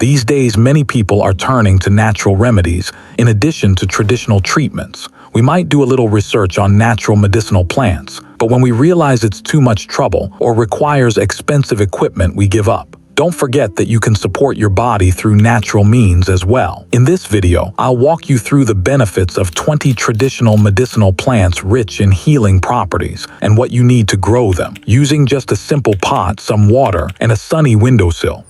These days, many people are turning to natural remedies in addition to traditional treatments. We might do a little research on natural medicinal plants, but when we realize it's too much trouble or requires expensive equipment, we give up. Don't forget that you can support your body through natural means as well. In this video, I'll walk you through the benefits of 20 traditional medicinal plants rich in healing properties and what you need to grow them, using just a simple pot, some water, and a sunny windowsill.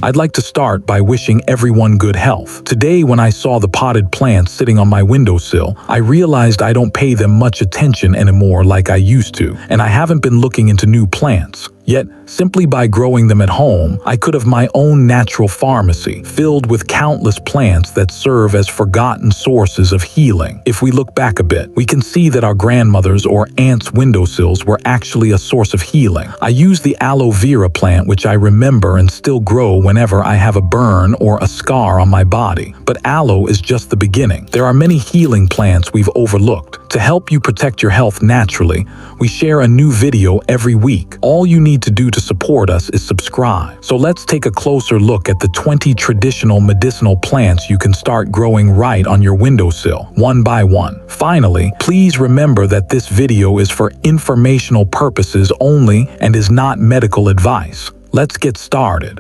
I'd like to start by wishing everyone good health. Today, when I saw the potted plants sitting on my windowsill, I realized I don't pay them much attention anymore like I used to, and I haven't been looking into new plants. Yet, simply by growing them at home, I could have my own natural pharmacy, filled with countless plants that serve as forgotten sources of healing. If we look back a bit, we can see that our grandmothers' or aunts' windowsills were actually a source of healing. I use the aloe vera plant, which I remember and still grow whenever I have a burn or a scar on my body. But aloe is just the beginning. There are many healing plants we've overlooked. To help you protect your health naturally, we share a new video every week. All you need to do to support us is subscribe. So let's take a closer look at the 20 traditional medicinal plants you can start growing right on your windowsill, one by one. Finally, please remember that this video is for informational purposes only and is not medical advice. Let's get started.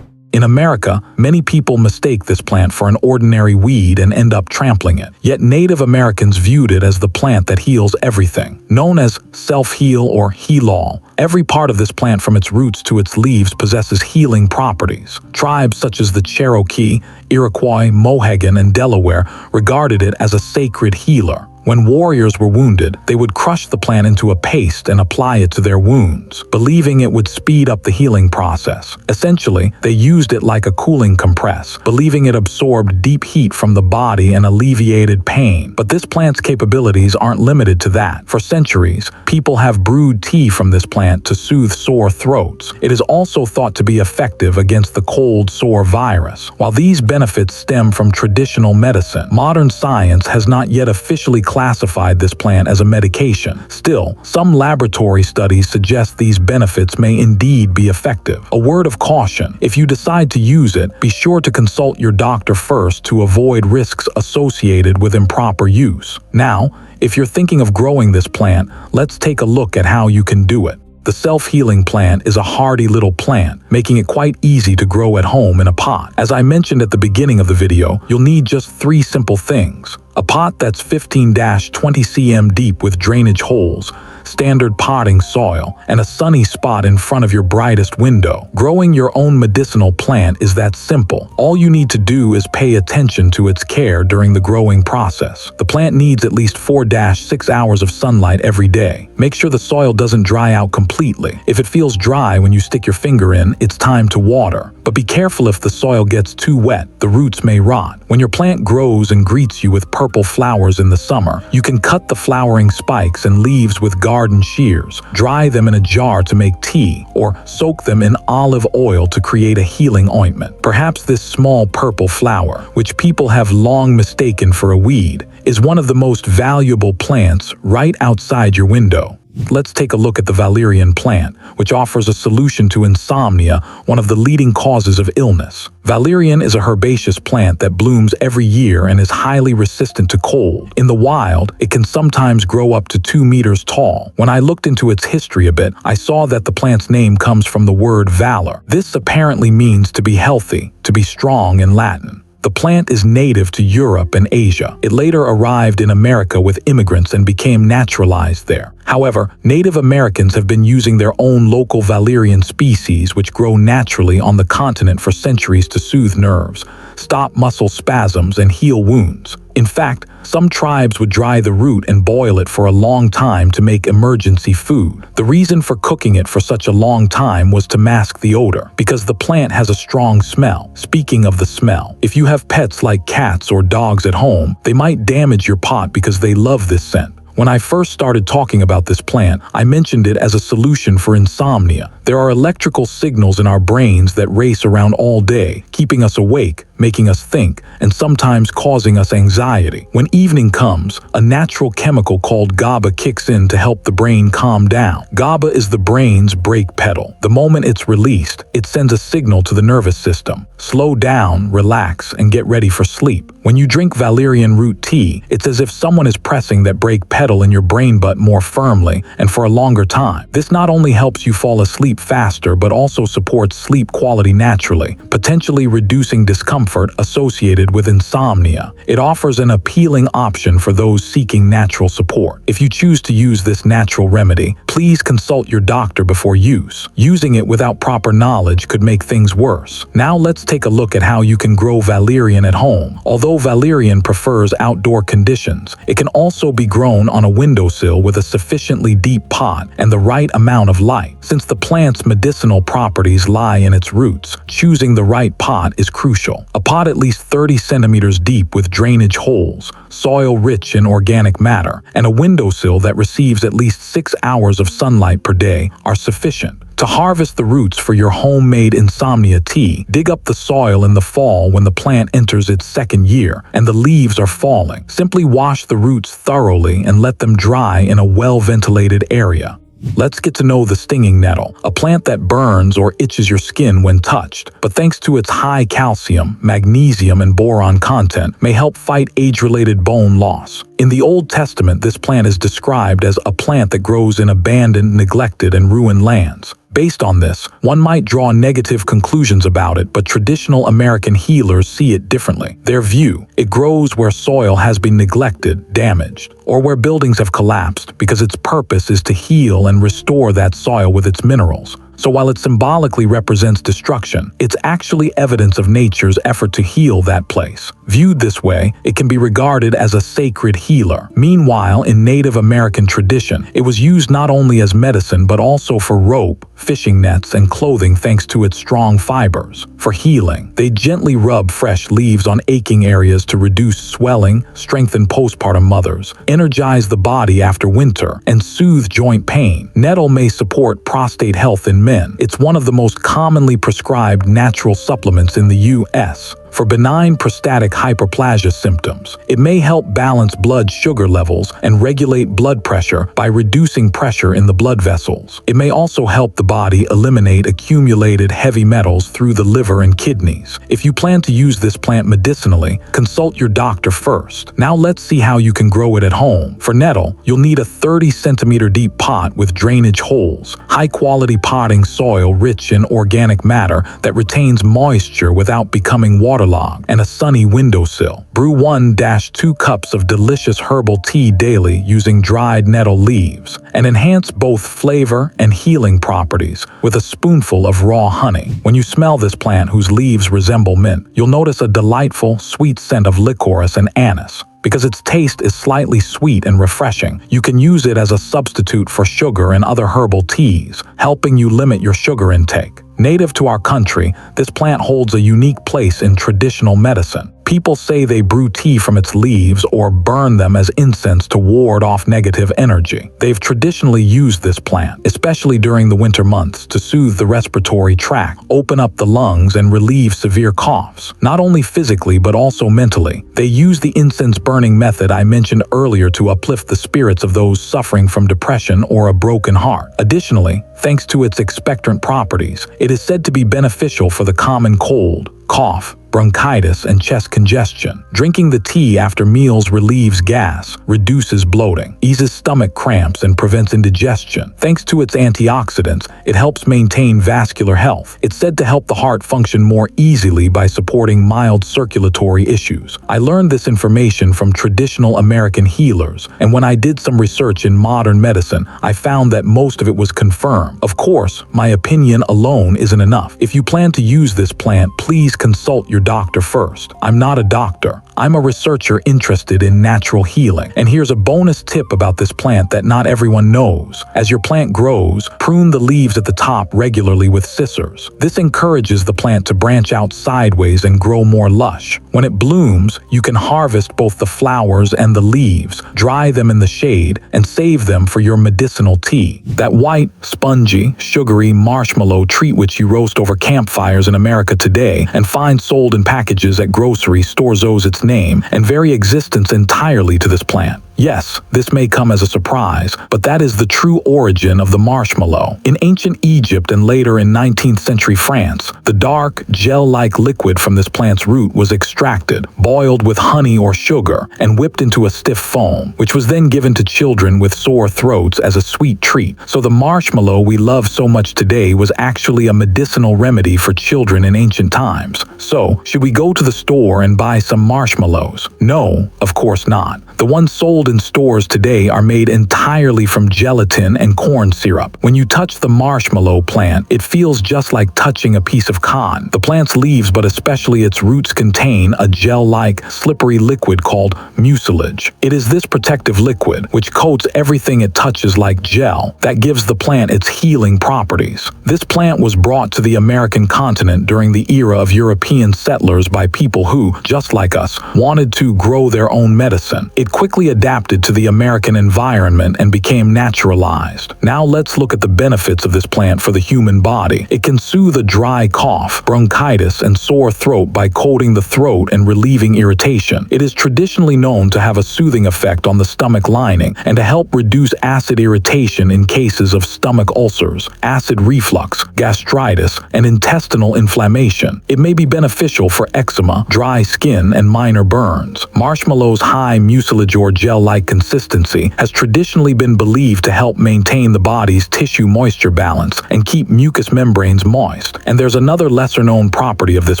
In America, many people mistake this plant for an ordinary weed and end up trampling it. Yet Native Americans viewed it as the plant that heals everything. Known as self-heal or heal-all, every part of this plant from its roots to its leaves possesses healing properties. Tribes such as the Cherokee, Iroquois, Mohegan, and Delaware regarded it as a sacred healer. When warriors were wounded, they would crush the plant into a paste and apply it to their wounds, believing it would speed up the healing process. Essentially, they used it like a cooling compress, believing it absorbed deep heat from the body and alleviated pain. But this plant's capabilities aren't limited to that. For centuries, people have brewed tea from this plant to soothe sore throats. It is also thought to be effective against the cold sore virus. While these benefits stem from traditional medicine, modern science has not yet officially classified this plant as a medication. Still, some laboratory studies suggest these benefits may indeed be effective. A word of caution: if you decide to use it, be sure to consult your doctor first to avoid risks associated with improper use. Now, if you're thinking of growing this plant, let's take a look at how you can do it. The self-healing plant is a hardy little plant, making it quite easy to grow at home in a pot. As I mentioned at the beginning of the video, you'll need just 3 simple things: a pot that's 15-20 cm deep with drainage holes, standard potting soil, and a sunny spot in front of your brightest window. Growing your own medicinal plant is that simple. All you need to do is pay attention to its care during the growing process. The plant needs at least 4-6 hours of sunlight every day. Make sure the soil doesn't dry out completely. If it feels dry when you stick your finger in, it's time to water. But be careful if the soil gets too wet, the roots may rot. When your plant grows and greets you with purple flowers in the summer, you can cut the flowering spikes and leaves with garden shears, dry them in a jar to make tea, or soak them in olive oil to create a healing ointment. Perhaps this small purple flower, which people have long mistaken for a weed, is one of the most valuable plants right outside your window. Let's take a look at the valerian plant, which offers a solution to insomnia, one of the leading causes of illness. Valerian is a herbaceous plant that blooms every year and is highly resistant to cold. In the wild, it can sometimes grow up to 2 meters tall. When I looked into its history a bit, I saw that the plant's name comes from the word valor. This apparently means to be healthy, to be strong in Latin. The plant is native to Europe and Asia. It later arrived in America with immigrants and became naturalized there. However, Native Americans have been using their own local valerian species, which grow naturally on the continent for centuries, to soothe nerves, stop muscle spasms, and heal wounds. In fact, some tribes would dry the root and boil it for a long time to make emergency food. The reason for cooking it for such a long time was to mask the odor, because the plant has a strong smell. Speaking of the smell, if you have pets like cats or dogs at home, they might damage your pot because they love this scent. When I first started talking about this plant, I mentioned it as a solution for insomnia. There are electrical signals in our brains that race around all day, keeping us awake, making us think, and sometimes causing us anxiety. When evening comes, a natural chemical called GABA kicks in to help the brain calm down. GABA is the brain's brake pedal. The moment it's released, it sends a signal to the nervous system. Slow down, relax, and get ready for sleep. When you drink valerian root tea, it's as if someone is pressing that brake pedal in your brain butt more firmly and for a longer time. This not only helps you fall asleep faster, but also supports sleep quality naturally, potentially reducing discomfort associated with insomnia. It offers an appealing option for those seeking natural support. If you choose to use this natural remedy, please consult your doctor before use. Using it without proper knowledge could make things worse. Now let's take a look at how you can grow valerian at home. Although valerian prefers outdoor conditions, it can also be grown on a windowsill with a sufficiently deep pot and the right amount of light. Since the plant's medicinal properties lie in its roots, choosing the right pot is crucial. A pot at least 30 centimeters deep with drainage holes, soil rich in organic matter, and a windowsill that receives at least 6 hours of sunlight per day are sufficient. To harvest the roots for your homemade insomnia tea, dig up the soil in the fall when the plant enters its second year and the leaves are falling. Simply wash the roots thoroughly and let them dry in a well-ventilated area. Let's get to know the stinging nettle, a plant that burns or itches your skin when touched, but thanks to its high calcium, magnesium, and boron content, may help fight age-related bone loss. In the Old Testament, this plant is described as a plant that grows in abandoned, neglected, and ruined lands. Based on this, one might draw negative conclusions about it, but traditional American healers see it differently. Their view: it grows where soil has been neglected, damaged, or where buildings have collapsed, because its purpose is to heal and restore that soil with its minerals. So while it symbolically represents destruction, it's actually evidence of nature's effort to heal that place. Viewed this way, it can be regarded as a sacred healer. Meanwhile, in Native American tradition, it was used not only as medicine but also for rope, fishing nets, and clothing thanks to its strong fibers. For healing, they gently rub fresh leaves on aching areas to reduce swelling, strengthen postpartum mothers, energize the body after winter, and soothe joint pain. Nettle may support prostate health in men. It's one of the most commonly prescribed natural supplements in the U.S. For benign prostatic hyperplasia symptoms, it may help balance blood sugar levels and regulate blood pressure by reducing pressure in the blood vessels. It may also help the body eliminate accumulated heavy metals through the liver and kidneys. If you plan to use this plant medicinally, consult your doctor first. Now let's see how you can grow it at home. For nettle, you'll need a 30-centimeter deep pot with drainage holes, high-quality potting soil rich in organic matter that retains moisture without becoming waterlogged, and a sunny windowsill. Brew 1-2 cups of delicious herbal tea daily using dried nettle leaves, and enhance both flavor and healing properties with a spoonful of raw honey. When you smell this plant, whose leaves resemble mint, you'll notice a delightful, sweet scent of licorice and anise. Because its taste is slightly sweet and refreshing, you can use it as a substitute for sugar and other herbal teas, helping you limit your sugar intake. Native to our country, this plant holds a unique place in traditional medicine. People say they brew tea from its leaves or burn them as incense to ward off negative energy. They've traditionally used this plant, especially during the winter months, to soothe the respiratory tract, open up the lungs, and relieve severe coughs. Not only physically, but also mentally. They use the incense burning method I mentioned earlier to uplift the spirits of those suffering from depression or a broken heart. Additionally, thanks to its expectorant properties, it is said to be beneficial for the common cold, cough, bronchitis, and chest congestion. Drinking the tea after meals relieves gas, reduces bloating, eases stomach cramps, and prevents indigestion. Thanks to its antioxidants, it helps maintain vascular health. It's said to help the heart function more easily by supporting mild circulatory issues. I learned this information from traditional American healers, and when I did some research in modern medicine, I found that most of it was confirmed. Of course, my opinion alone isn't enough. If you plan to use this plant, please consult your doctor first. I'm not a doctor. I'm a researcher interested in natural healing. And here's a bonus tip about this plant that not everyone knows. As your plant grows, prune the leaves at the top regularly with scissors. This encourages the plant to branch out sideways and grow more lush. When it blooms, you can harvest both the flowers and the leaves, dry them in the shade, and save them for your medicinal tea. That white, spongy, sugary marshmallow treat which you roast over campfires in America today and find sold in packages at grocery stores owes its name and very existence entirely to this plant. Yes, this may come as a surprise, but that is the true origin of the marshmallow. In ancient Egypt and later in 19th century France, the dark, gel-like liquid from this plant's root was extracted, boiled with honey or sugar, and whipped into a stiff foam, which was then given to children with sore throats as a sweet treat. So the marshmallow we love so much today was actually a medicinal remedy for children in ancient times. So, should we go to the store and buy some marshmallows? No, of course not. The ones sold in stores today are made entirely from gelatin and corn syrup. When you touch the marshmallow plant, it feels just like touching a piece of cotton. The plant's leaves, but especially its roots, contain a gel-like, slippery liquid called mucilage. It is this protective liquid, which coats everything it touches like gel, that gives the plant its healing properties. This plant was brought to the American continent during the era of European settlers by people who, just like us, wanted to grow their own medicine. It quickly adapted to the American environment and became naturalized. Now let's look at the benefits of this plant for the human body. It can soothe a dry cough, bronchitis, and sore throat by coating the throat and relieving irritation. It is traditionally known to have a soothing effect on the stomach lining and to help reduce acid irritation in cases of stomach ulcers, acid reflux, gastritis, and intestinal inflammation. It may be beneficial for eczema, dry skin, and minor burns. Marshmallow's high mucilage or gel-like consistency has traditionally been believed to help maintain the body's tissue moisture balance and keep mucous membranes moist. And there's another lesser-known property of this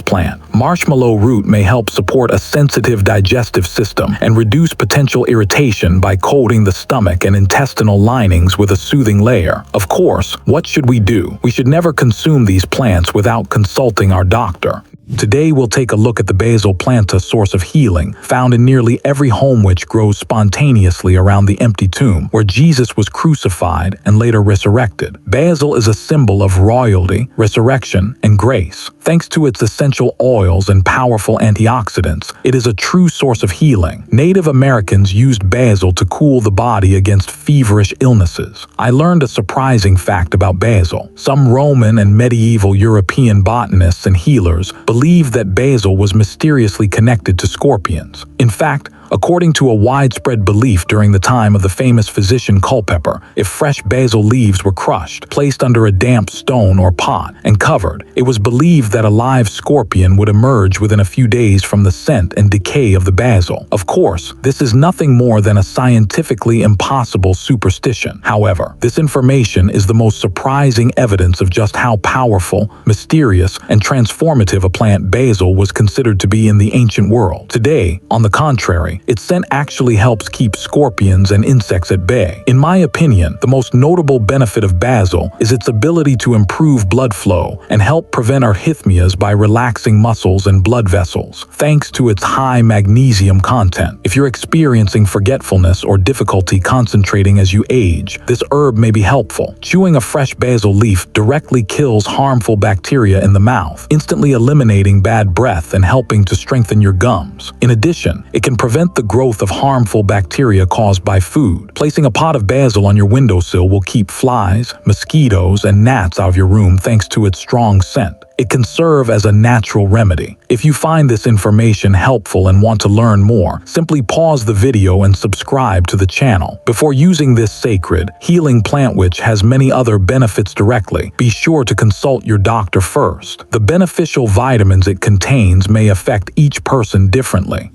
plant. Marshmallow root may help support a sensitive digestive system and reduce potential irritation by coating the stomach and intestinal linings with a soothing layer. Of course, what should we do? We should never consume these plants without consulting our doctor. Today we'll take a look at the basil plant, a source of healing, found in nearly every home which grows spontaneously around the empty tomb, where Jesus was crucified and later resurrected. Basil is a symbol of royalty, resurrection, and grace. Thanks to its essential oils and powerful antioxidants, it is a true source of healing. Native Americans used basil to cool the body against feverish illnesses. I learned a surprising fact about basil. Some Roman and medieval European botanists and healers believed that basil was mysteriously connected to scorpions. In fact, according to a widespread belief during the time of the famous physician Culpeper, if fresh basil leaves were crushed, placed under a damp stone or pot, and covered, it was believed that a live scorpion would emerge within a few days from the scent and decay of the basil. Of course, this is nothing more than a scientifically impossible superstition. However, this information is the most surprising evidence of just how powerful, mysterious, and transformative a plant basil was considered to be in the ancient world. Today, on the contrary, its scent actually helps keep scorpions and insects at bay. In my opinion, the most notable benefit of basil is its ability to improve blood flow and help prevent arrhythmias by relaxing muscles and blood vessels, thanks to its high magnesium content. If you're experiencing forgetfulness or difficulty concentrating as you age, this herb may be helpful. Chewing a fresh basil leaf directly kills harmful bacteria in the mouth, instantly eliminating bad breath and helping to strengthen your gums. In addition, it can prevent the growth of harmful bacteria caused by food. Placing a pot of basil on your windowsill will keep flies, mosquitoes, and gnats out of your room thanks to its strong scent. It can serve as a natural remedy. If you find this information helpful and want to learn more, simply pause the video and subscribe to the channel. Before using this sacred, healing plant which has many other benefits directly, be sure to consult your doctor first. The beneficial vitamins it contains may affect each person differently.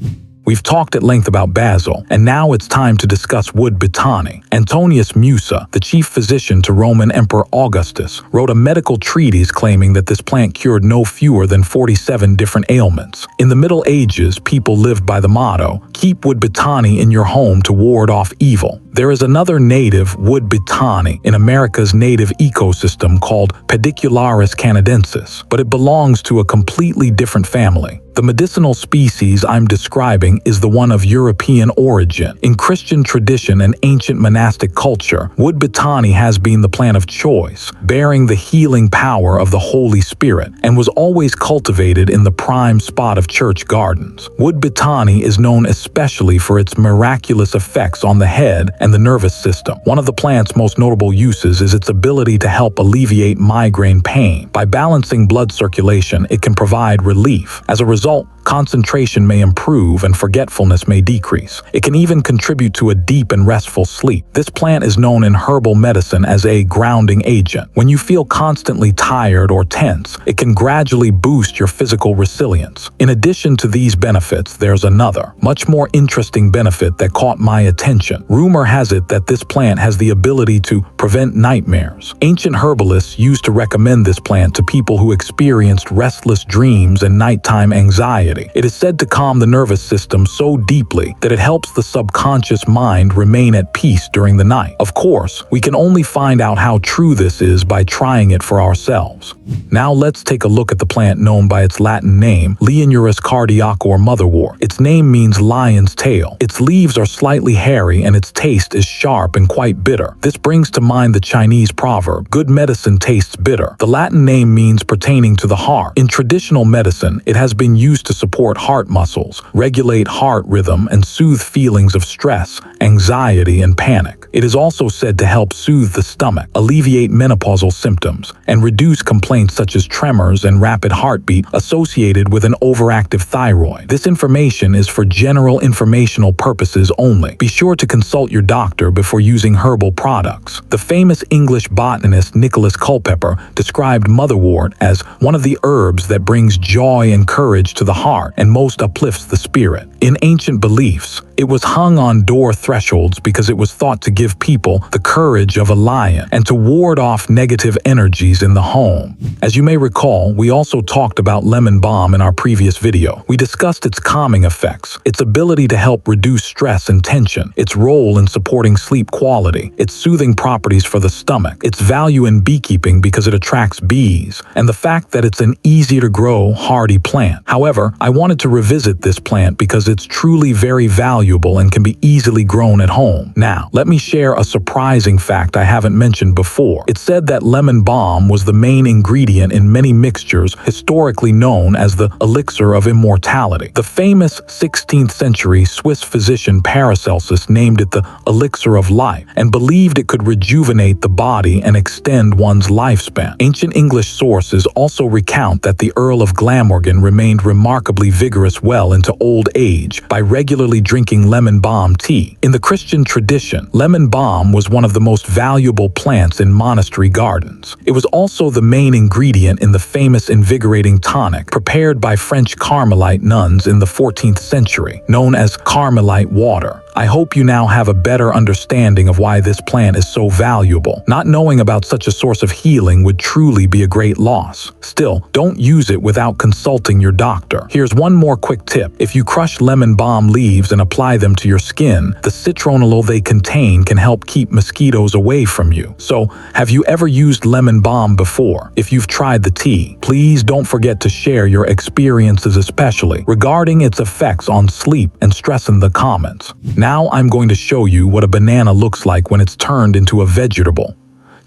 We've talked at length about basil, and now it's time to discuss wood betani. Antonius Musa, the chief physician to Roman Emperor Augustus, wrote a medical treatise claiming that this plant cured no fewer than 47 different ailments. In the Middle Ages, people lived by the motto, "Keep wood betani in your home to ward off evil." There is another native wood botany in America's native ecosystem called Pedicularis canadensis, but it belongs to a completely different family. The medicinal species I'm describing is the one of European origin. In Christian tradition and ancient monastic culture, wood botany has been the plant of choice, bearing the healing power of the Holy Spirit, and was always cultivated in the prime spot of church gardens. Wood botany is known especially for its miraculous effects on the head and the nervous system. One of the plant's most notable uses is its ability to help alleviate migraine pain. By balancing blood circulation, it can provide relief. As a result, concentration may improve and forgetfulness may decrease. It can even contribute to a deep and restful sleep. This plant is known in herbal medicine as a grounding agent. When you feel constantly tired or tense, it can gradually boost your physical resilience. In addition to these benefits, there's another, much more interesting benefit that caught my attention. Rumor has it that this plant has the ability to prevent nightmares. Ancient herbalists used to recommend this plant to people who experienced restless dreams and nighttime anxiety. It is said to calm the nervous system so deeply that it helps the subconscious mind remain at peace during the night. Of course, we can only find out how true this is by trying it for ourselves. Now let's take a look at the plant known by its Latin name, Leonurus cardiac or motherwort. Its name means lion's tail. Its leaves are slightly hairy and its taste is sharp and quite bitter. This brings to mind the Chinese proverb, good medicine tastes bitter. The Latin name means pertaining to the heart. In traditional medicine, it has been used to support heart muscles, regulate heart rhythm, and soothe feelings of stress, anxiety, and panic. It is also said to help soothe the stomach, alleviate menopausal symptoms, and reduce complaints such as tremors and rapid heartbeat associated with an overactive thyroid. This information is for general informational purposes only. Be sure to consult your doctor before using herbal products. The famous English botanist Nicholas Culpeper described motherwort as one of the herbs that brings joy and courage to the heart and most uplifts the spirit. In ancient beliefs, it was hung on door thresholds because it was thought to give people the courage of a lion and to ward off negative energies in the home. As you may recall, we also talked about lemon balm in our previous video. We discussed its calming effects, its ability to help reduce stress and tension, its role in supporting sleep quality, its soothing properties for the stomach, its value in beekeeping because it attracts bees, and the fact that it's an easy-to-grow, hardy plant. However, I wanted to revisit this plant because it's truly very valuable and can be easily grown at home. Now, let me share a surprising fact I haven't mentioned before. It's said that lemon balm was the main ingredient in many mixtures historically known as the elixir of immortality. The famous 16th century Swiss physician Paracelsus named it the elixir of life and believed it could rejuvenate the body and extend one's lifespan. Ancient English sources also recount that the Earl of Glamorgan remained remarkably vigorous well into old age by regularly drinking lemon balm tea. In the Christian tradition, lemon balm was one of the most valuable plants in monastery gardens. It was also the main ingredient in the famous invigorating tonic prepared by French Carmelite nuns in the 14th century, known as Carmelite water. I hope you now have a better understanding of why this plant is so valuable. Not knowing about such a source of healing would truly be a great loss. Still, don't use it without consulting your doctor. Here's one more quick tip. If you crush lemon balm leaves and apply them to your skin, the citronellol they contain can help keep mosquitoes away from you. So, have you ever used lemon balm before? If you've tried the tea, please don't forget to share your experiences, especially regarding its effects on sleep and stress in the comments. Now I'm going to show you what a banana looks like when it's turned into a vegetable.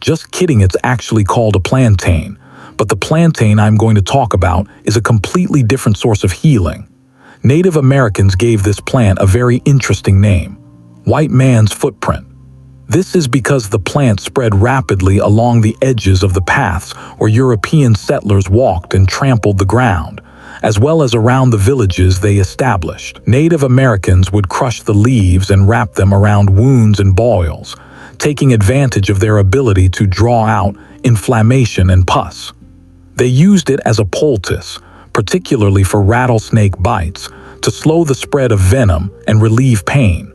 Just kidding, it's actually called a plantain. But the plantain I'm going to talk about is a completely different source of healing. Native Americans gave this plant a very interesting name, white man's footprint. This is because the plant spread rapidly along the edges of the paths where European settlers walked and trampled the ground, as well as around the villages they established. Native Americans would crush the leaves and wrap them around wounds and boils, taking advantage of their ability to draw out inflammation and pus. They used it as a poultice, particularly for rattlesnake bites, to slow the spread of venom and relieve pain.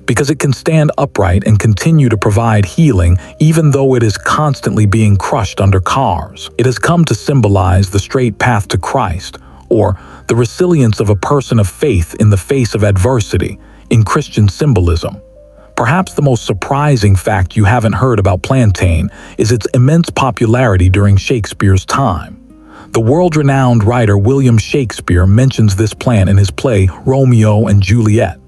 Because it can stand upright and continue to provide healing even though it is constantly being crushed under cars. It has come to symbolize the straight path to Christ, or the resilience of a person of faith in the face of adversity in Christian symbolism. Perhaps the most surprising fact you haven't heard about plantain is its immense popularity during Shakespeare's time. The world-renowned writer William Shakespeare mentions this plant in his play Romeo and Juliet.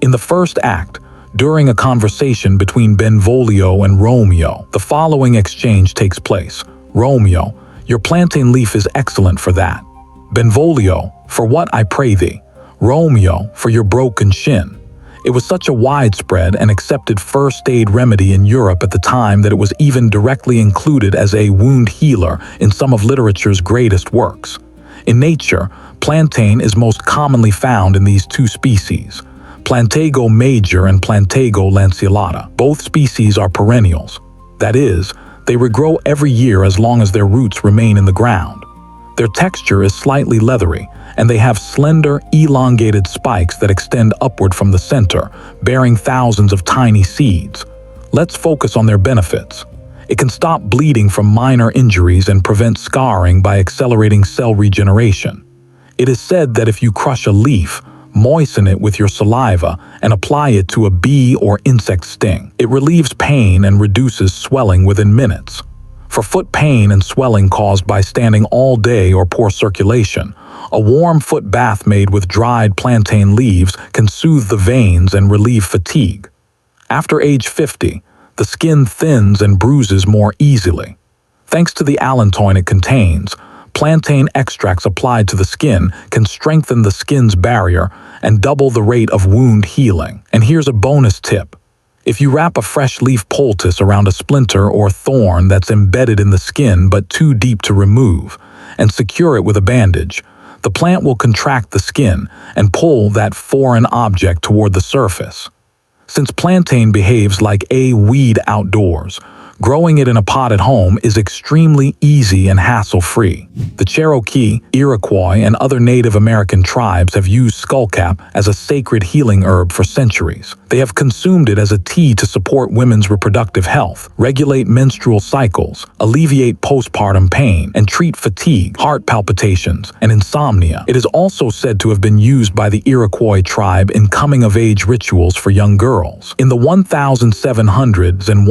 In the first act, during a conversation between Benvolio and Romeo, the following exchange takes place. Romeo, your plantain leaf is excellent for that. Benvolio, for what I pray thee? Romeo, for your broken shin. It was such a widespread and accepted first aid remedy in Europe at the time that it was even directly included as a wound healer in some of literature's greatest works. In nature, plantain is most commonly found in these two species, Plantago major and Plantago lanceolata. Both species are perennials. That is, they regrow every year as long as their roots remain in the ground. Their texture is slightly leathery, and they have slender, elongated spikes that extend upward from the center, bearing thousands of tiny seeds. Let's focus on their benefits. It can stop bleeding from minor injuries and prevent scarring by accelerating cell regeneration. It is said that if you crush a leaf, moisten it with your saliva, and apply it to a bee or insect sting, it relieves pain and reduces swelling within minutes. For foot pain and swelling caused by standing all day or poor circulation, a warm foot bath made with dried plantain leaves can soothe the veins and relieve fatigue. After age 50, the skin thins and bruises more easily. Thanks to the allantoin it contains, plantain extracts applied to the skin can strengthen the skin's barrier and double the rate of wound healing. And here's a bonus tip. If you wrap a fresh leaf poultice around a splinter or thorn that's embedded in the skin but too deep to remove, and secure it with a bandage, the plant will contract the skin and pull that foreign object toward the surface. Since plantain behaves like a weed outdoors, growing it in a pot at home is extremely easy and hassle-free. The Cherokee, Iroquois, and other Native American tribes have used skullcap as a sacred healing herb for centuries. They have consumed it as a tea to support women's reproductive health, regulate menstrual cycles, alleviate postpartum pain, and treat fatigue, heart palpitations, and insomnia. It is also said to have been used by the Iroquois tribe in coming-of-age rituals for young girls. In the 1700s and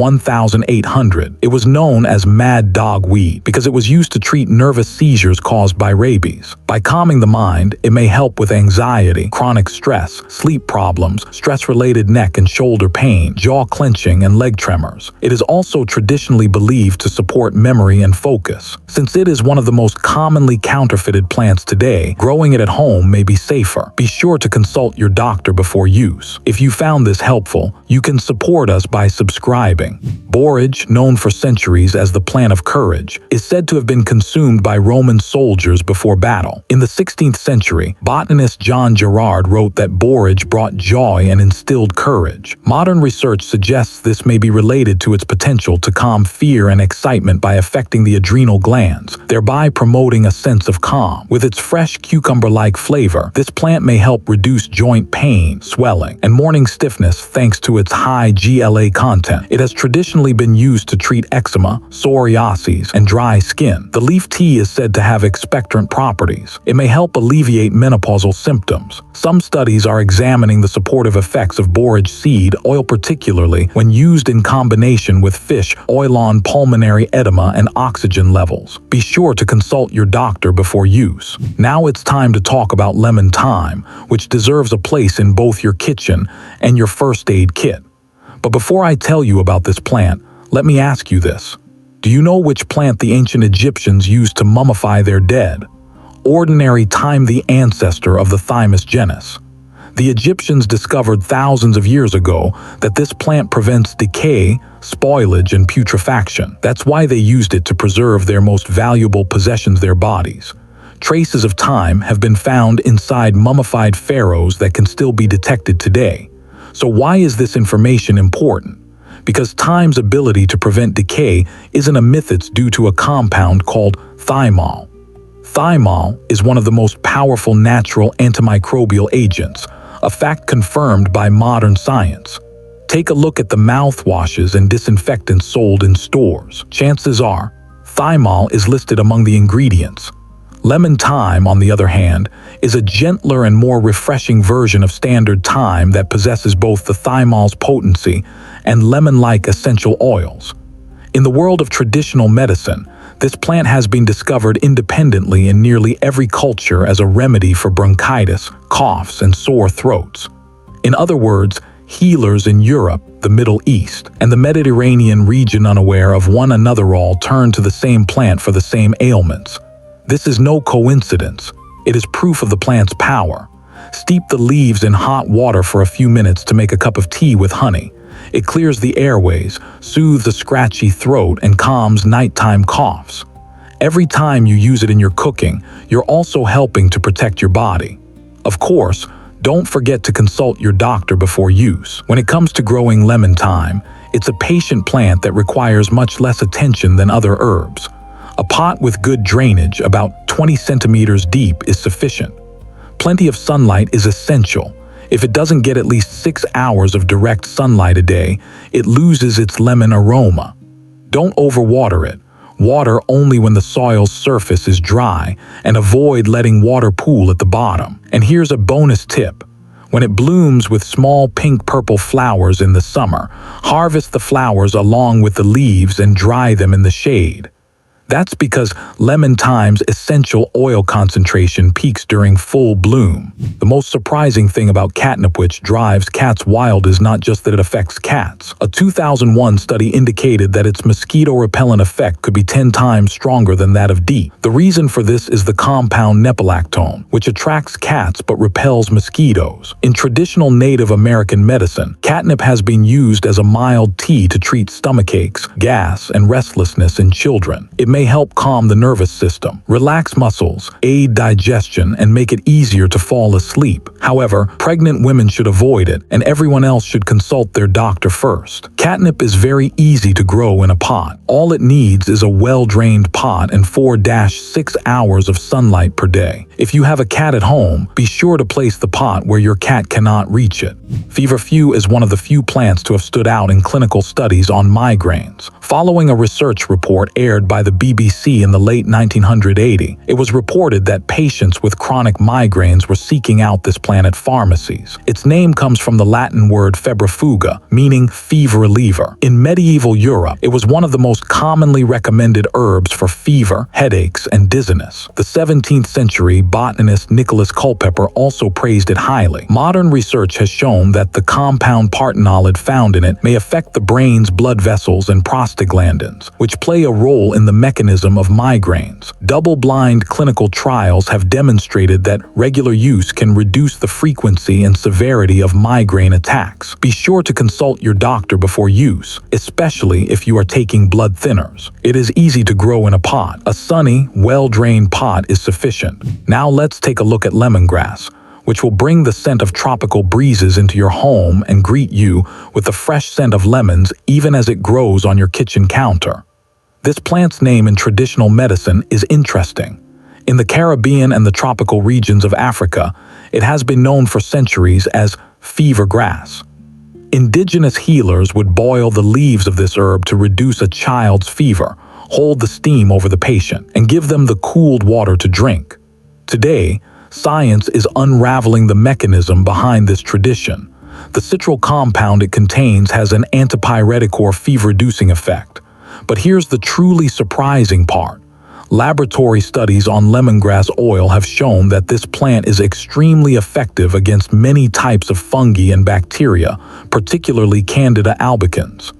1800s, it was known as mad dog weed because it was used to treat nervous seizures caused by rabies. By calming the mind, it may help with anxiety, chronic stress, sleep problems, stress-related neck and shoulder pain, jaw clenching, and leg tremors. It is also traditionally believed to support memory and focus. Since it is one of the most commonly counterfeited plants today, growing it at home may be safer. Be sure to consult your doctor before use. If you found this helpful, you can support us by subscribing. Borage, known for centuries as the plant of courage, is said to have been consumed by Roman soldiers before battle. In the 16th century, botanist John Gerard wrote that borage brought joy and instilled courage. Modern research suggests this may be related to its potential to calm fear and excitement by affecting the adrenal glands, thereby promoting a sense of calm. With its fresh cucumber-like flavor, this plant may help reduce joint pain, swelling, and morning stiffness thanks to its high GLA content. It has traditionally been used to treat eczema, psoriasis, and dry skin. The leaf tea is said to have expectorant properties. It may help alleviate menopausal symptoms. Some studies are examining the supportive effects of borage seed oil, particularly when used in combination with fish oil on pulmonary edema and oxygen levels. Be sure to consult your doctor before use. Now it's time to talk about lemon thyme, which deserves a place in both your kitchen and your first aid kit. But before I tell you about this plant, let me ask you this. Do you know which plant the ancient Egyptians used to mummify their dead? Ordinary thyme, the ancestor of the Thymus genus. The Egyptians discovered thousands of years ago that this plant prevents decay, spoilage, and putrefaction. That's why they used it to preserve their most valuable possessions, their bodies. Traces of thyme have been found inside mummified pharaohs that can still be detected today. So why is this information important? Because thyme's ability to prevent decay isn't a myth, it's due to a compound called thymol. Thymol is one of the most powerful natural antimicrobial agents, a fact confirmed by modern science. Take a look at the mouthwashes and disinfectants sold in stores. Chances are, thymol is listed among the ingredients. Lemon thyme, on the other hand, is a gentler and more refreshing version of standard thyme that possesses both the thymol's potency and lemon-like essential oils. In the world of traditional medicine, this plant has been discovered independently in nearly every culture as a remedy for bronchitis, coughs, and sore throats. In other words, healers in Europe, the Middle East, and the Mediterranean region, unaware of one another, all turn to the same plant for the same ailments. This is no coincidence. It is proof of the plant's power. Steep the leaves in hot water for a few minutes to make a cup of tea with honey. It clears the airways, soothes a scratchy throat, and calms nighttime coughs. Every time you use it in your cooking, you're also helping to protect your body. Of course, don't forget to consult your doctor before use. When it comes to growing lemon thyme, it's a patient plant that requires much less attention than other herbs. A pot with good drainage, about 20 centimeters deep, is sufficient. Plenty of sunlight is essential. If it doesn't get at least 6 hours of direct sunlight a day, it loses its lemon aroma. Don't overwater it. Water only when the soil's surface is dry, and avoid letting water pool at the bottom. And here's a bonus tip. When it blooms with small pink-purple flowers in the summer, harvest the flowers along with the leaves and dry them in the shade. That's because lemon thyme's essential oil concentration peaks during full bloom. The most surprising thing about catnip which drives cats wild is not just that it affects cats. A 2001 study indicated that its mosquito-repellent effect could be 10 times stronger than that of DEET. The reason for this is the compound nepetalactone, which attracts cats but repels mosquitoes. In traditional Native American medicine, catnip has been used as a mild tea to treat stomachaches, gas, and restlessness in children. It may help calm the nervous system, relax muscles, aid digestion, and make it easier to fall asleep. However, pregnant women should avoid it, and everyone else should consult their doctor first. Catnip is very easy to grow in a pot. All it needs is a well-drained pot and 4-6 hours of sunlight per day. If you have a cat at home, be sure to place the pot where your cat cannot reach it. Feverfew is one of the few plants to have stood out in clinical studies on migraines. Following a research report aired by the BBC in the late 1980, it was reported that patients with chronic migraines were seeking out this plant at pharmacies. Its name comes from the Latin word febrifuga, meaning fever reliever. In medieval Europe, it was one of the most commonly recommended herbs for fever, headaches, and dizziness. The 17th century botanist Nicholas Culpeper also praised it highly. Modern research has shown that the compound partenolid found in it may affect the brain's blood vessels and prostaglandins, which play a role in the mechanism of migraines. Double-blind clinical trials have demonstrated that regular use can reduce the frequency and severity of migraine attacks. Be sure to consult your doctor before use, especially if you are taking blood thinners. It is easy to grow in a pot. A sunny, well-drained pot is sufficient. Now let's take a look at lemongrass, which will bring the scent of tropical breezes into your home and greet you with the fresh scent of lemons even as it grows on your kitchen counter. This plant's name in traditional medicine is interesting. In the Caribbean and the tropical regions of Africa, it has been known for centuries as fever grass. Indigenous healers would boil the leaves of this herb to reduce a child's fever, hold the steam over the patient, and give them the cooled water to drink. Today, science is unraveling the mechanism behind this tradition. The citral compound it contains has an antipyretic or fever-reducing effect. But here's the truly surprising part. Laboratory studies on lemongrass oil have shown that this plant is extremely effective against many types of fungi and bacteria, particularly Candida albicans.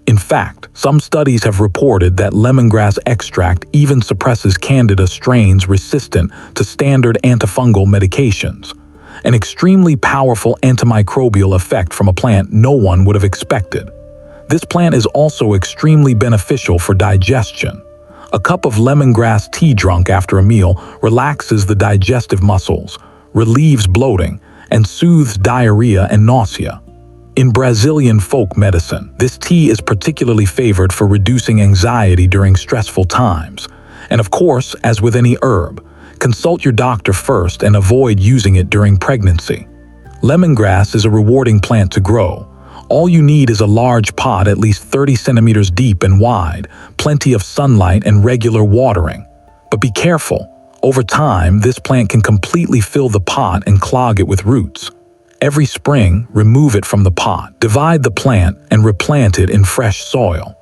In fact, some studies have reported that lemongrass extract even suppresses Candida strains resistant to standard antifungal medications, an extremely powerful antimicrobial effect from a plant no one would have expected. This plant is also extremely beneficial for digestion. A cup of lemongrass tea drunk after a meal relaxes the digestive muscles, relieves bloating, and soothes diarrhea and nausea. In Brazilian folk medicine, this tea is particularly favored for reducing anxiety during stressful times. And of course, as with any herb, consult your doctor first and avoid using it during pregnancy. Lemongrass is a rewarding plant to grow. All you need is a large pot at least 30 centimeters deep and wide, plenty of sunlight and regular watering. But be careful. Over time, this plant can completely fill the pot and clog it with roots. Every spring, remove it from the pot, divide the plant, and replant it in fresh soil.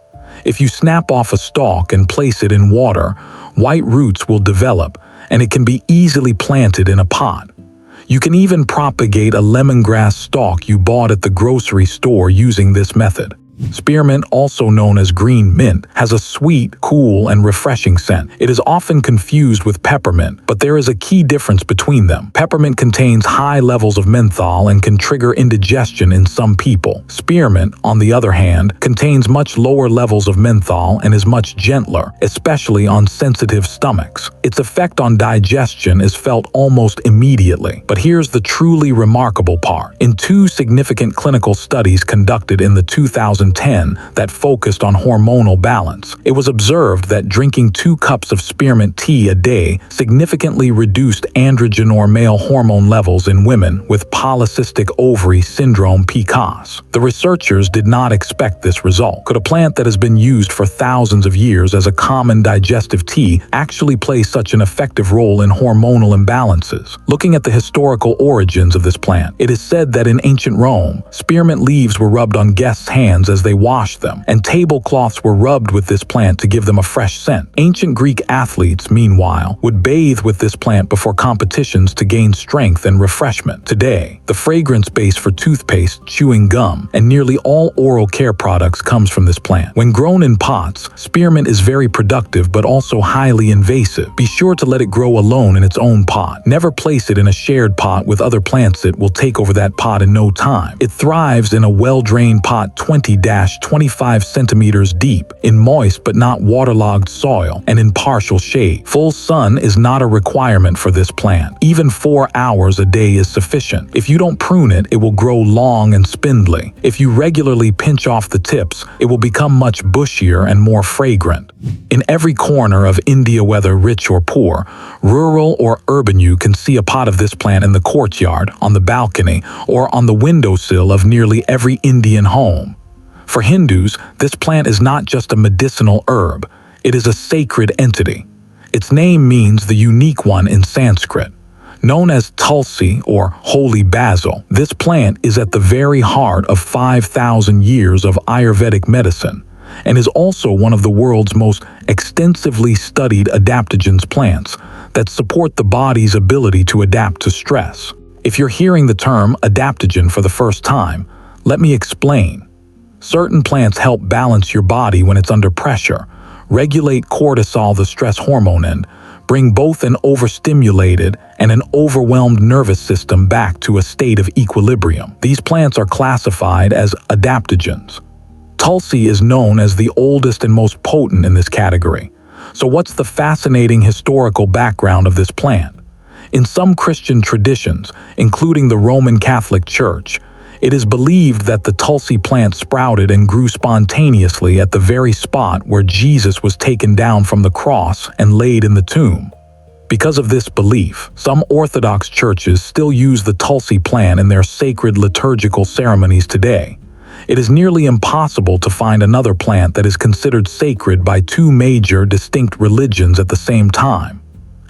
If you snap off a stalk and place it in water, white roots will develop, and it can be easily planted in a pot. You can even propagate a lemongrass stalk you bought at the grocery store using this method. Spearmint, also known as green mint, has a sweet, cool, and refreshing scent. It is often confused with peppermint, but there is a key difference between them. Peppermint contains high levels of menthol and can trigger indigestion in some people. Spearmint, on the other hand, contains much lower levels of menthol and is much gentler, especially on sensitive stomachs. Its effect on digestion is felt almost immediately. But here's the truly remarkable part. In two significant clinical studies conducted in the 2010 that focused on hormonal balance, it was observed that drinking 2 cups of spearmint tea a day significantly reduced androgen or male hormone levels in women with polycystic ovary syndrome (PCOS). The researchers did not expect this result. Could a plant that has been used for thousands of years as a common digestive tea actually play such an effective role in hormonal imbalances? Looking at the historical origins of this plant, it is said that in ancient Rome, spearmint leaves were rubbed on guests' hands as they washed them, and tablecloths were rubbed with this plant to give them a fresh scent. Ancient Greek athletes, meanwhile, would bathe with this plant before competitions to gain strength and refreshment. Today, the fragrance base for toothpaste, chewing gum, and nearly all oral care products comes from this plant. When grown in pots, spearmint is very productive but also highly invasive. Be sure to let it grow alone in its own pot. Never place it in a shared pot with other plants that will take over that pot in no time. It thrives in a well-drained pot 20-25 centimeters deep, in moist but not waterlogged soil, and in partial shade. Full sun is not a requirement for this plant. Even 4 hours a day is sufficient. If you don't prune it, it will grow long and spindly. If you regularly pinch off the tips, it will become much bushier and more fragrant. In every corner of India, whether rich or poor, rural or urban, you can see a pot of this plant in the courtyard, on the balcony, or on the windowsill of nearly every Indian home. For Hindus, this plant is not just a medicinal herb, it is a sacred entity. Its name means the unique one in Sanskrit. Known as Tulsi or holy basil, this plant is at the very heart of 5,000 years of Ayurvedic medicine and is also one of the world's most extensively studied adaptogens plants that support the body's ability to adapt to stress. If you're hearing the term adaptogen for the first time, let me explain. Certain plants help balance your body when it's under pressure, regulate cortisol, the stress hormone, and bring both an overstimulated and an overwhelmed nervous system back to a state of equilibrium. These plants are classified as adaptogens. Tulsi is known as the oldest and most potent in this category. So what's the fascinating historical background of this plant? In some Christian traditions, including the Roman Catholic Church, it is believed that the Tulsi plant sprouted and grew spontaneously at the very spot where Jesus was taken down from the cross and laid in the tomb. Because of this belief, some Orthodox churches still use the Tulsi plant in their sacred liturgical ceremonies today. It is nearly impossible to find another plant that is considered sacred by two major, distinct religions at the same time.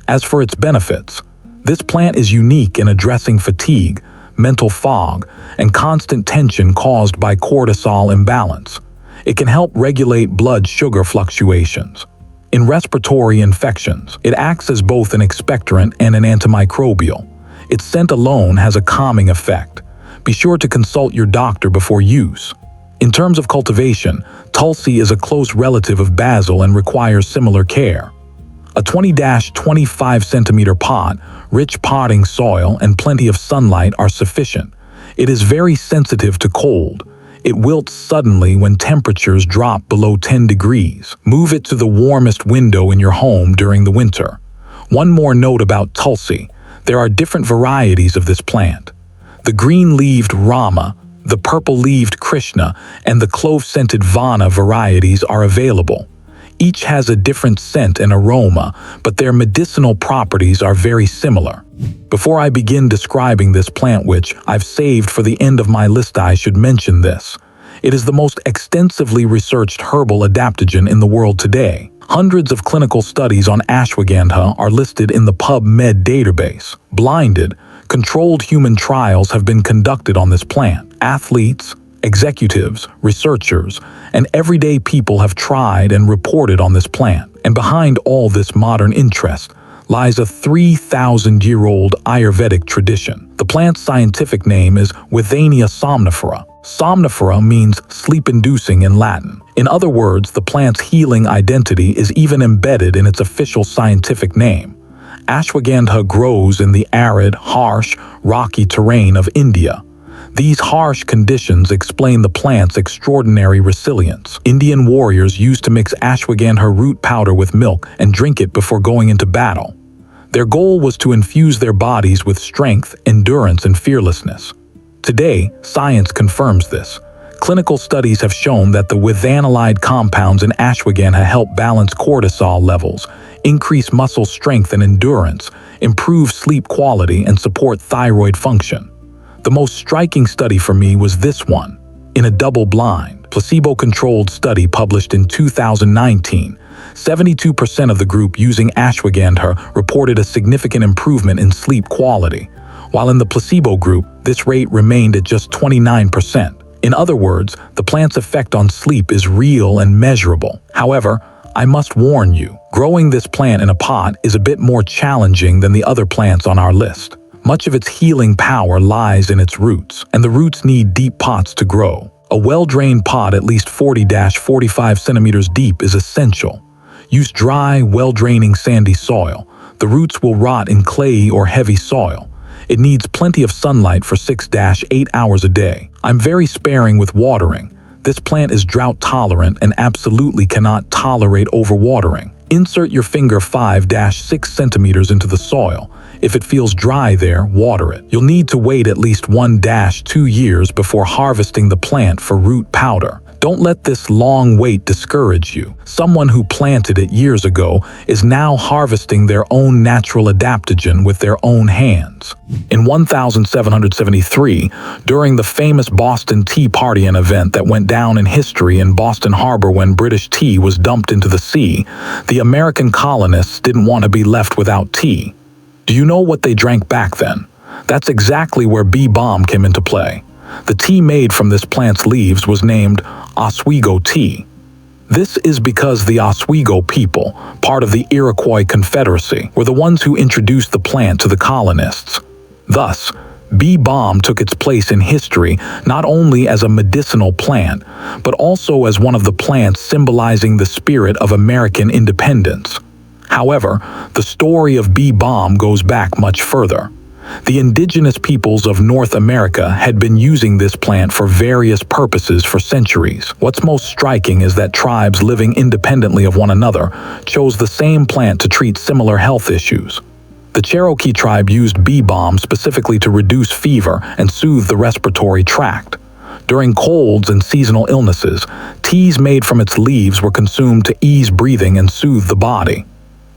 As for its benefits, this plant is unique in addressing fatigue, mental fog, and constant tension caused by cortisol imbalance. It can help regulate blood sugar fluctuations. In respiratory infections, it acts as both an expectorant and an antimicrobial. Its scent alone has a calming effect. Be sure to consult your doctor before use. In terms of cultivation, Tulsi is a close relative of basil and requires similar care. A 20-25 centimeter pot, rich potting soil, and plenty of sunlight are sufficient. It is very sensitive to cold. It wilts suddenly when temperatures drop below 10 degrees. Move it to the warmest window in your home during the winter. One more note about Tulsi. There are different varieties of this plant. The green-leaved Rama, the purple-leaved Krishna, and the clove-scented Vana varieties are available. Each has a different scent and aroma, but their medicinal properties are very similar. Before I begin describing this plant, which I've saved for the end of my list, I should mention this. It is the most extensively researched herbal adaptogen in the world today. Hundreds of clinical studies on ashwagandha are listed in the PubMed database. Blinded, controlled human trials have been conducted on this plant. Athletes, executives, researchers, and everyday people have tried and reported on this plant. And behind all this modern interest lies a 3,000-year-old Ayurvedic tradition. The plant's scientific name is Withania somnifera. Somnifera means sleep-inducing in Latin. In other words, the plant's healing identity is even embedded in its official scientific name. Ashwagandha grows in the arid, harsh, rocky terrain of India. These harsh conditions explain the plant's extraordinary resilience. Indian warriors used to mix ashwagandha root powder with milk and drink it before going into battle. Their goal was to infuse their bodies with strength, endurance, and fearlessness. Today, science confirms this. Clinical studies have shown that the withanolide compounds in ashwagandha help balance cortisol levels, increase muscle strength and endurance, improve sleep quality, and support thyroid function. The most striking study for me was this one. In a double-blind, placebo-controlled study published in 2019, 72% of the group using ashwagandha reported a significant improvement in sleep quality, while in the placebo group, this rate remained at just 29%. In other words, the plant's effect on sleep is real and measurable. However, I must warn you, growing this plant in a pot is a bit more challenging than the other plants on our list. Much of its healing power lies in its roots, and the roots need deep pots to grow. A well-drained pot at least 40-45 centimeters deep is essential. Use dry, well-draining sandy soil. The roots will rot in clayey or heavy soil. It needs plenty of sunlight for 6-8 hours a day. I'm very sparing with watering. This plant is drought tolerant and absolutely cannot tolerate overwatering. Insert your finger 5-6 centimeters into the soil. If it feels dry there, water it. You'll need to wait at least 1-2 years before harvesting the plant for root powder. Don't let this long wait discourage you. Someone who planted it years ago is now harvesting their own natural adaptogen with their own hands. In 1773, during the famous Boston Tea Party, an event that went down in history in Boston Harbor when British tea was dumped into the sea, the American colonists didn't want to be left without tea. Do you know what they drank back then? That's exactly where bee balm came into play. The tea made from this plant's leaves was named Oswego tea. This is because the Oswego people, part of the Iroquois Confederacy, were the ones who introduced the plant to the colonists. Thus, bee balm took its place in history not only as a medicinal plant, but also as one of the plants symbolizing the spirit of American independence. However, the story of bee balm goes back much further. The indigenous peoples of North America had been using this plant for various purposes for centuries. What's most striking is that tribes living independently of one another chose the same plant to treat similar health issues. The Cherokee tribe used bee balm specifically to reduce fever and soothe the respiratory tract. During colds and seasonal illnesses, teas made from its leaves were consumed to ease breathing and soothe the body.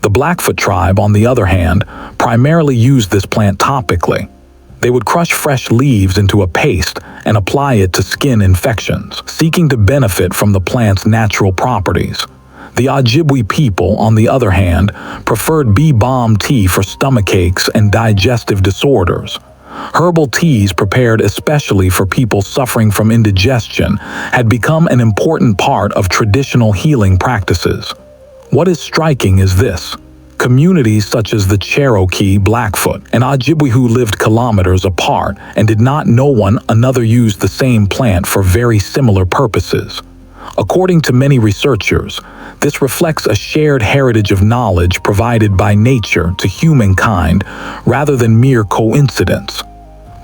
The Blackfoot tribe, on the other hand, primarily used this plant topically. They would crush fresh leaves into a paste and apply it to skin infections, seeking to benefit from the plant's natural properties. The Ojibwe people, on the other hand, preferred bee balm tea for stomach aches and digestive disorders. Herbal teas prepared especially for people suffering from indigestion had become an important part of traditional healing practices. What is striking is this. Communities such as the Cherokee, Blackfoot, and Ojibwe who lived kilometers apart and did not know one another used the same plant for very similar purposes. According to many researchers, this reflects a shared heritage of knowledge provided by nature to humankind rather than mere coincidence.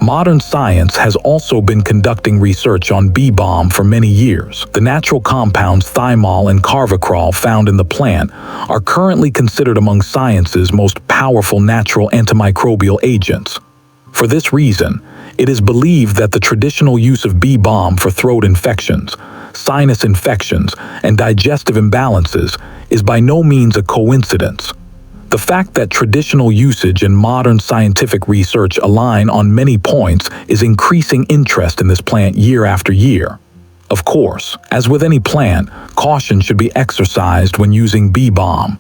Modern science has also been conducting research on bee balm for many years. The natural compounds thymol and carvacrol found in the plant are currently considered among science's most powerful natural antimicrobial agents. For this reason, it is believed that the traditional use of bee balm for throat infections, sinus infections, and digestive imbalances is by no means a coincidence. The fact that traditional usage and modern scientific research align on many points is increasing interest in this plant year after year. Of course, as with any plant, caution should be exercised when using bee balm.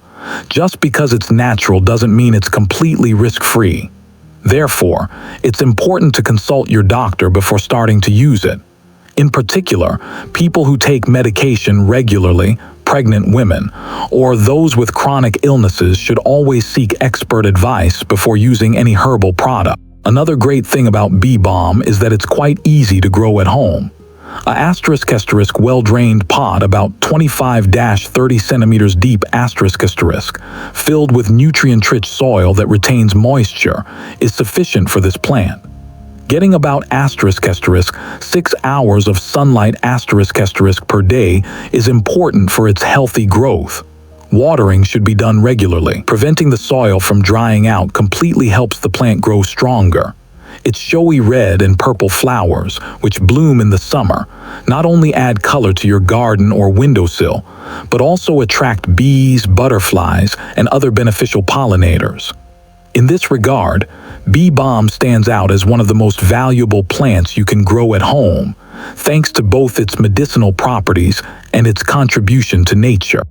Just because it's natural doesn't mean it's completely risk-free. Therefore, it's important to consult your doctor before starting to use it. In particular, people who take medication regularly, pregnant women, or those with chronic illnesses should always seek expert advice before using any herbal product. Another great thing about bee balm is that it's quite easy to grow at home. A ** well-drained pot about 25-30 centimeters deep ** filled with nutrient-rich soil that retains moisture is sufficient for this plant. Getting about * 6 hours of sunlight * per day is important for its healthy growth. Watering should be done regularly. Preventing the soil from drying out completely helps the plant grow stronger. Its showy red and purple flowers, which bloom in the summer, not only add color to your garden or windowsill, but also attract bees, butterflies, and other beneficial pollinators. In this regard, bee balm stands out as one of the most valuable plants you can grow at home, thanks to both its medicinal properties and its contribution to nature.